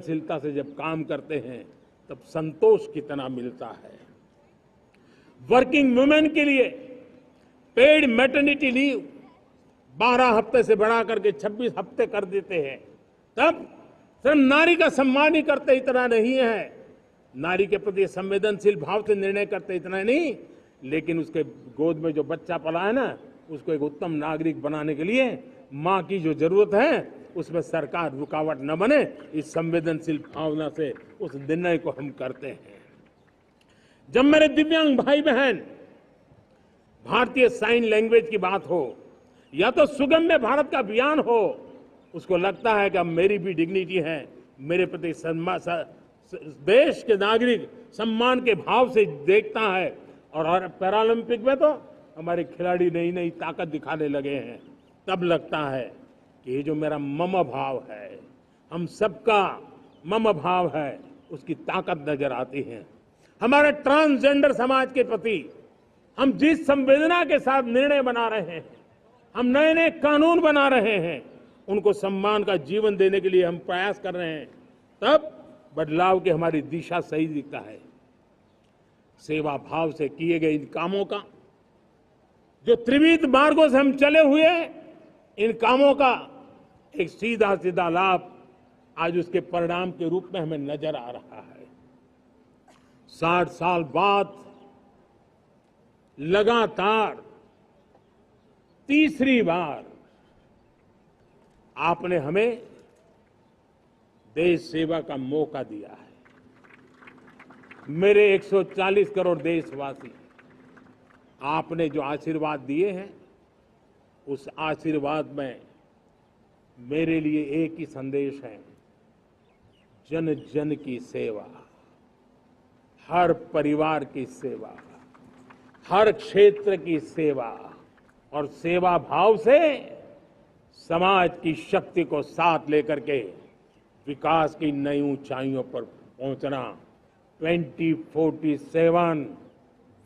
शीलता से जब काम करते हैं तब संतोष कितना मिलता है। वर्किंग वुमेन के लिए पेड मैटरनिटी लीव 12 हफ्ते से बढ़ा करके 26 हफ्ते कर देते हैं। तब सिर्फ नारी का सम्मान ही करते इतना नहीं है, नारी के प्रति संवेदनशील भाव से निर्णय करते इतना नहीं, लेकिन उसके गोद में जो बच्चा पला है ना, उसको एक उत्तम नागरिक बनाने के लिए मां की जो जरूरत है उसमें सरकार रुकावट न बने, इस संवेदनशील भावना से उस निर्णय को हम करते हैं। जब मेरे दिव्यांग भाई बहन भारतीय साइन लैंग्वेज की बात हो या तो सुगम्य भारत का अभियान हो, उसको लगता है कि अब मेरी भी डिग्निटी है, मेरे प्रति देश के नागरिक सम्मान के भाव से देखता है। और पैरालंपिक में तो हमारे खिलाड़ी नई नई ताकत दिखाने लगे हैं, तब लगता है कि ये जो मेरा मम भाव है, हम सबका मम भाव है, उसकी ताकत नजर आती है। हमारे ट्रांसजेंडर समाज के प्रति हम जिस संवेदना के साथ निर्णय बना रहे हैं, हम नए नए कानून बना रहे हैं, उनको सम्मान का जीवन देने के लिए हम प्रयास कर रहे हैं, तब बदलाव की हमारी दिशा सही दिखता है। सेवा भाव से किए गए इन कामों का, जो त्रिविध मार्गों से हम चले हुए, इन कामों का एक सीधा सीधा लाभ आज उसके परिणाम के रूप में हमें नजर आ रहा है। 60 साल बाद लगातार तीसरी बार आपने हमें देश सेवा का मौका दिया है। मेरे 140 करोड़ देशवासी, आपने जो आशीर्वाद दिए हैं, उस आशीर्वाद में मेरे लिए एक ही संदेश है, जन जन की सेवा, हर परिवार की सेवा, हर क्षेत्र की सेवा, और सेवा भाव से समाज की शक्ति को साथ लेकर के विकास की नई ऊंचाइयों पर पहुंचना। 2047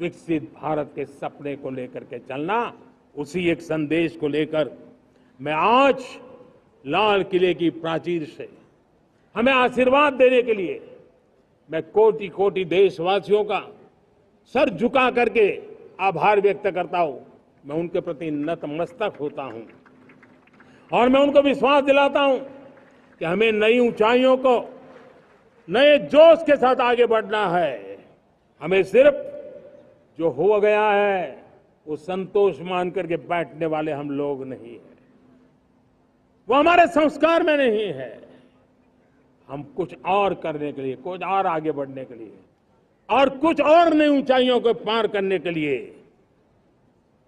विकसित भारत के सपने को लेकर के चलना, उसी एक संदेश को लेकर मैं आज लाल किले की प्राचीर से हमें आशीर्वाद देने के लिए मैं कोटि कोटि देशवासियों का सर झुका करके आभार व्यक्त करता हूं। मैं उनके प्रति नतमस्तक होता हूं और मैं उनको विश्वास दिलाता हूं कि हमें नई ऊंचाइयों को नए जोश के साथ आगे बढ़ना है। हमें सिर्फ जो हो गया है वो संतोष मान करके बैठने वाले हम लोग नहीं हैं, वो हमारे संस्कार में नहीं है। हम कुछ और करने के लिए, कुछ और आगे बढ़ने के लिए और कुछ और नई ऊंचाइयों को पार करने के लिए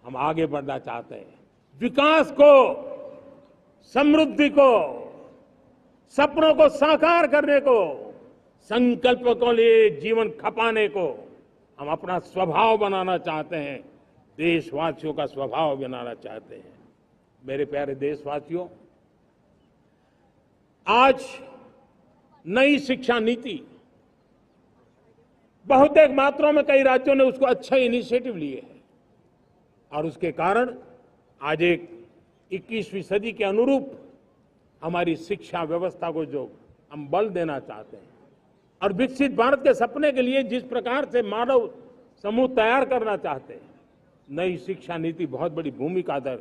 हम आगे बढ़ना चाहते हैं। विकास को, समृद्धि को, सपनों को साकार करने को, संकल्प को लिए जीवन खपाने को हम अपना स्वभाव बनाना चाहते हैं, देशवासियों का स्वभाव बनाना चाहते हैं। मेरे प्यारे देशवासियों, आज नई शिक्षा नीति बहुतेक मात्रा में कई राज्यों ने उसको अच्छा इनिशिएटिव लिए है और उसके कारण आज एक 21वीं सदी के अनुरूप हमारी शिक्षा व्यवस्था को जो हम बल देना चाहते हैं और विकसित भारत के सपने के लिए जिस प्रकार से मानव समूह तैयार करना चाहते हैं, नई शिक्षा नीति बहुत बड़ी भूमिका अदा।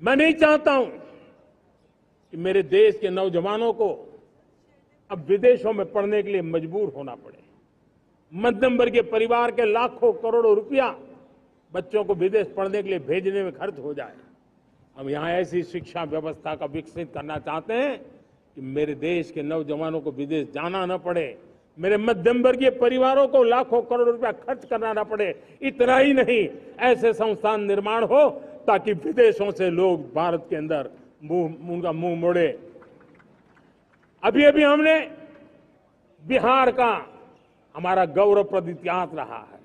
मैं नहीं चाहता हूं कि मेरे देश के नौजवानों को अब विदेशों में पढ़ने के लिए मजबूर होना पड़े। मध्यम वर्गीय परिवार के लाखों करोड़ों रुपया बच्चों को विदेश पढ़ने के लिए भेजने में खर्च हो जाए। हम यहां ऐसी शिक्षा व्यवस्था का विकसित करना चाहते हैं कि मेरे देश के नौजवानों को विदेश जाना न पड़े, मेरे मध्यम वर्गीय परिवारों को लाखों करोड़ रुपया खर्च करना न पड़े। इतना ही नहीं, ऐसे संस्थान निर्माण हो ताकि विदेशों से लोग भारत के अंदर उनका मुंह मोड़े। अभी अभी हमने बिहार का हमारा गौरवप्रद इतिहास रहा है,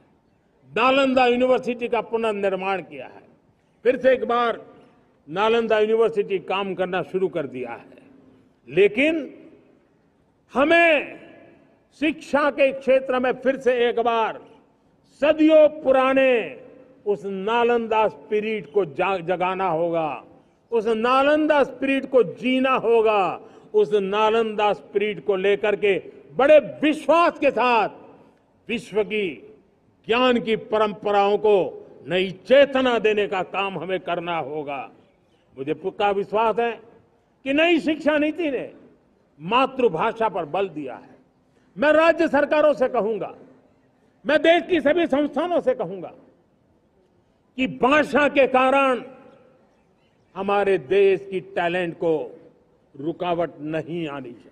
नालंदा यूनिवर्सिटी का पुनर्निर्माण किया है। फिर से एक बार नालंदा यूनिवर्सिटी काम करना शुरू कर दिया है, लेकिन हमें शिक्षा के क्षेत्र में फिर से एक बार सदियों पुराने उस नालंदा स्पिरिट को जगाना होगा, उस नालंदा स्पिरिट को जीना होगा, उस नालंदा स्पिरिट को लेकर के बड़े विश्वास के साथ विश्व की ज्ञान की परंपराओं को नई चेतना देने का काम हमें करना होगा। मुझे पक्का विश्वास है कि नई शिक्षा नीति ने मातृभाषा पर बल दिया है। मैं राज्य सरकारों से कहूंगा, मैं देश की सभी संस्थानों से कहूंगा कि भाषा के कारण हमारे देश की टैलेंट को रुकावट नहीं आनी चाहिए,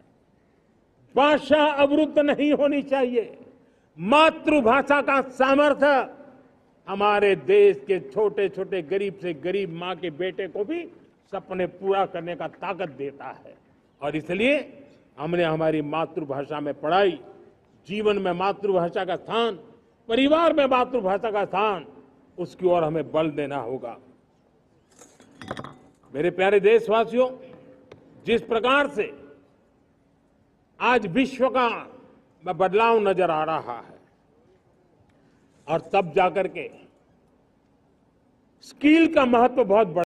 भाषा अवरुद्ध नहीं होनी चाहिए। मातृभाषा का सामर्थ्य हमारे देश के छोटे छोटे गरीब से गरीब मां के बेटे को भी सपने पूरा करने का ताकत देता है। और इसलिए हमने हमारी मातृभाषा में पढ़ाई, जीवन में मातृभाषा का स्थान, परिवार में मातृभाषा का स्थान, उसकी ओर हमें बल देना होगा। मेरे प्यारे देशवासियों, जिस प्रकार से आज विश्व का बदलाव नजर आ रहा है और तब जाकर के स्किल का महत्व बहुत बड़ा